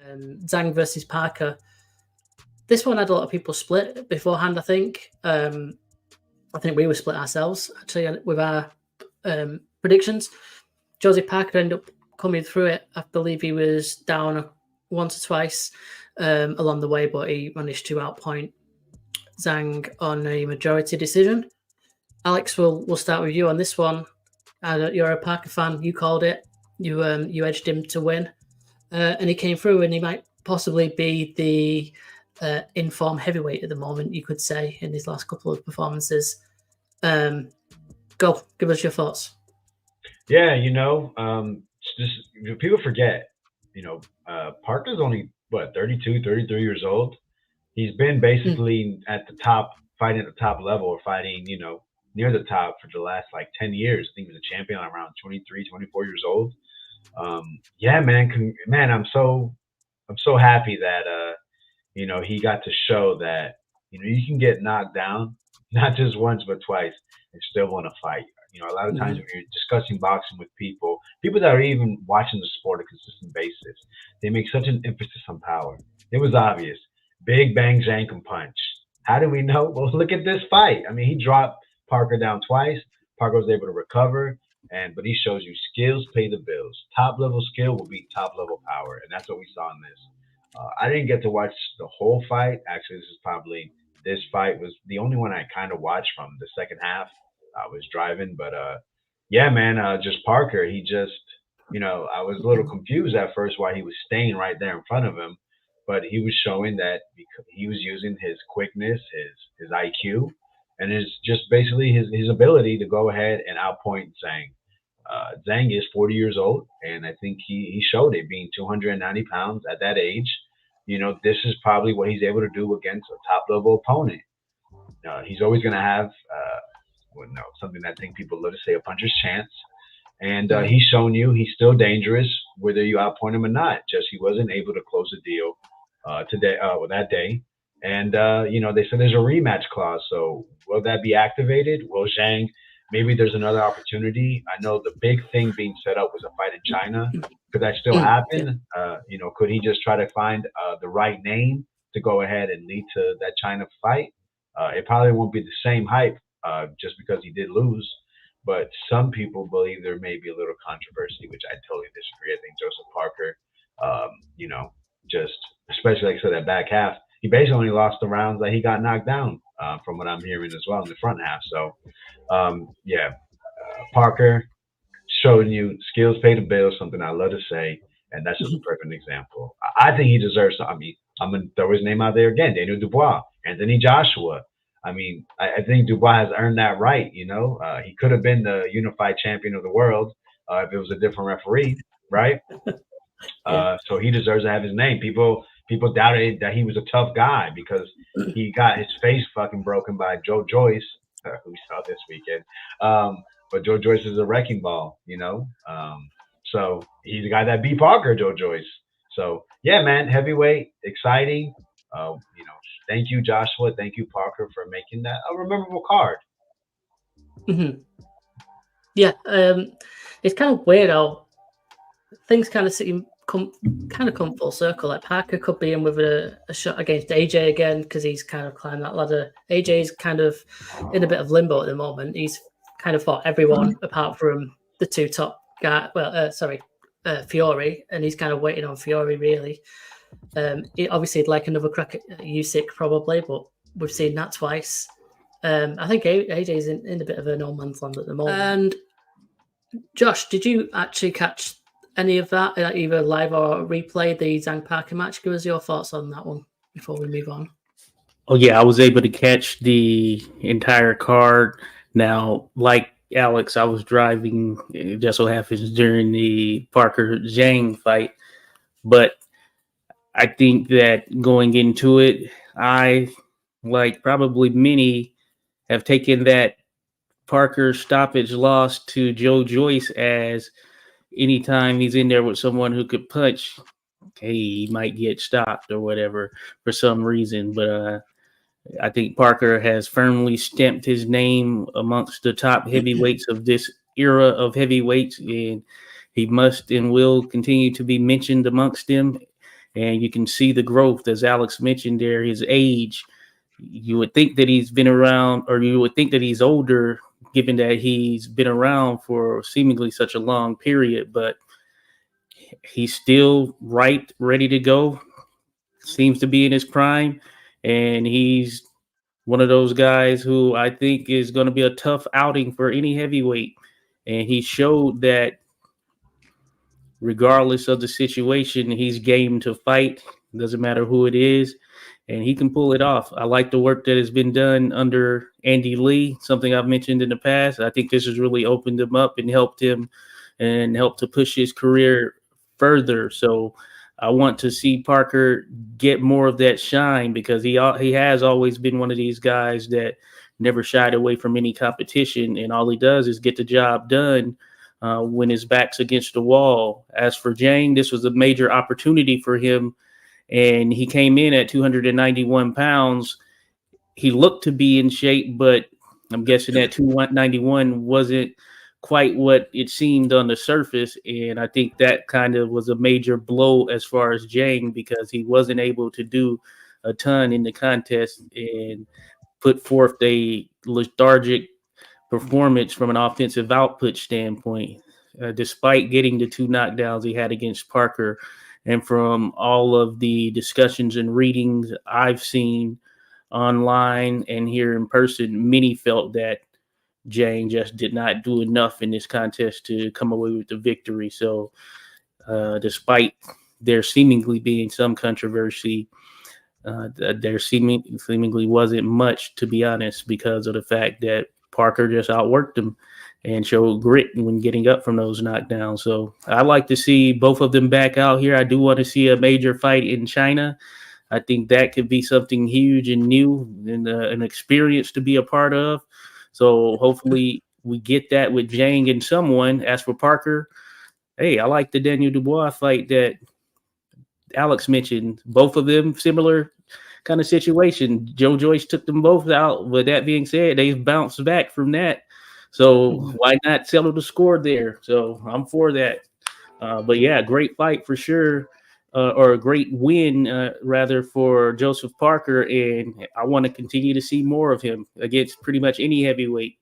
Zhang versus Parker. This one had a lot of people split beforehand, I think. I think we were split ourselves, actually, with our predictions. Joseph Parker ended up coming through it. I believe he was down once or twice along the way, but he managed to outpoint Zhang on a majority decision. Alex, we'll start with you on this one. You're a Parker fan. You called it. You edged him to win, and he came through. And he might possibly be the in-form heavyweight at the moment, you could say, in his last couple of performances. Go, give us your thoughts. Yeah, just people forget, Parker's only, 32, 33 years old. He's been basically at the top, fighting at the top level, or fighting, near the top for the last 10 years. I think he was a champion around 23, 24 years old. Yeah, man, I'm so happy that, he got to show that, you can get knocked down, not just once, but twice, and still want to fight. A lot of times when you're discussing boxing with people that are even watching the sport on a consistent basis, they make such an emphasis on power. It was obvious. Big bang, jank, and punch. How do we know? Well, look at this fight. I mean, he dropped Parker down twice. Parker was able to recover, but he shows you skills pay the bills. Top level skill will beat top level power, and that's what we saw in this. I didn't get to watch the whole fight. Actually, this fight was the only one I kind of watched from the second half. I was driving, but yeah, man, just Parker. He just, I was a little confused at first why he was staying right there in front of him, but he was showing that because he was using his quickness, his IQ, and just basically his ability to go ahead and outpoint Zhang. Zhang is 40 years old, and I think he showed it, being 290 pounds at that age. This is probably what he's able to do against a top level opponent. He's always going to have something that I think people love to say, a puncher's chance. And he's shown you he's still dangerous, whether you outpoint him or not. Just he wasn't able to close the deal that day. And, they said there's a rematch clause. So will that be activated? Will Zhang, maybe there's another opportunity? I know the big thing being set up was a fight in China. Could that still happen? Could he just try to find the right name to go ahead and lead to that China fight? It probably won't be the same hype. Just because he did lose, but some people believe there may be a little controversy, which I totally disagree. I think Joseph Parker, just especially like I said, that back half, he basically only lost the rounds that he got knocked down, from what I'm hearing as well in the front half. So, Parker showing you skills pay the bills, something I love to say, and that's just a perfect example. I think he deserves. I'm gonna throw his name out there again: Daniel Dubois, Anthony Joshua. I mean, I think Dubois has earned that right. He could have been the unified champion of the world if it was a different referee, right? So he deserves to have his name. People doubted that he was a tough guy because he got his face fucking broken by Joe Joyce, who we saw this weekend. But Joe Joyce is a wrecking ball, So he's the guy that beat Parker, Joe Joyce. So yeah, man, heavyweight, exciting. Thank you, Joshua. Thank you, Parker, for making that a memorable card. Mm-hmm. Yeah, it's kind of weird how things kind of come full circle. Like Parker could be in with a shot against AJ again because he's kind of climbed that ladder. AJ is kind of in a bit of limbo at the moment. He's kind of fought everyone apart from the two top guys. Fury, and he's kind of waiting on Fury really. Obviously, he'd like another crack at Usyk probably, but we've seen that twice. I think AJ's in a bit of a no man's land at the moment. And Josh, did you actually catch any of that, either live or replay, the Zhang Parker match? Give us your thoughts on that one before we move on. Oh yeah, I was able to catch the entire card. Now, like Alex, I was driving, it just so happens, during the Parker Zhang fight, but I think that going into it, I, like probably many, have taken that Parker stoppage loss to Joe Joyce as anytime he's in there with someone who could punch, hey, he might get stopped or whatever for some reason. But I think Parker has firmly stamped his name amongst the top heavyweights of this era of heavyweights, and he must and will continue to be mentioned amongst them. and you can see the growth, as Alex mentioned there, his age. You would think that he's been around, or you would think that he's older, given that he's been around for seemingly such a long period, but he's still ready to go. Seems to be in his prime, and he's one of those guys who I think is going to be a tough outing for any heavyweight. And he showed that regardless of the situation, he's game to fight. Doesn't matter who it is, and he can pull it off. I like the work that has been done under Andy Lee, something I've mentioned in the past. I think this has really opened him up and helped him and helped to push his career further. So I want to see Parker get more of that shine, because he has always been one of these guys that never shied away from any competition, and all he does is get the job done when his back's against the wall. As for Jang, this was a major opportunity for him, and he came in at 291 pounds. He looked to be in shape, but I'm guessing that 291 wasn't quite what it seemed on the surface, and I think that kind of was a major blow as far as Jang, because he wasn't able to do a ton in the contest and put forth a lethargic performance from an offensive output standpoint, despite getting the 2 knockdowns he had against Parker. And from all of the discussions and readings I've seen online and here in person, many felt that Jang just did not do enough in this contest to come away with the victory. So despite there seemingly being some controversy, there seemingly wasn't much, to be honest, because of the fact that Parker just outworked him and showed grit when getting up from those knockdowns. So I like to see both of them back out here. I do want to see a major fight in China. I think that could be something huge and new and an experience to be a part of. So hopefully we get that with Jang and someone. As for Parker, hey, I like the Daniel Dubois fight that Alex mentioned. Both of them similar kind of situation. Joe Joyce took them both out. With that being said, they've bounced back from that. So why not settle the score there? So I'm for that. But yeah, great fight for sure. Or a great win, rather, for Joseph Parker. And I want to continue to see more of him against pretty much any heavyweight.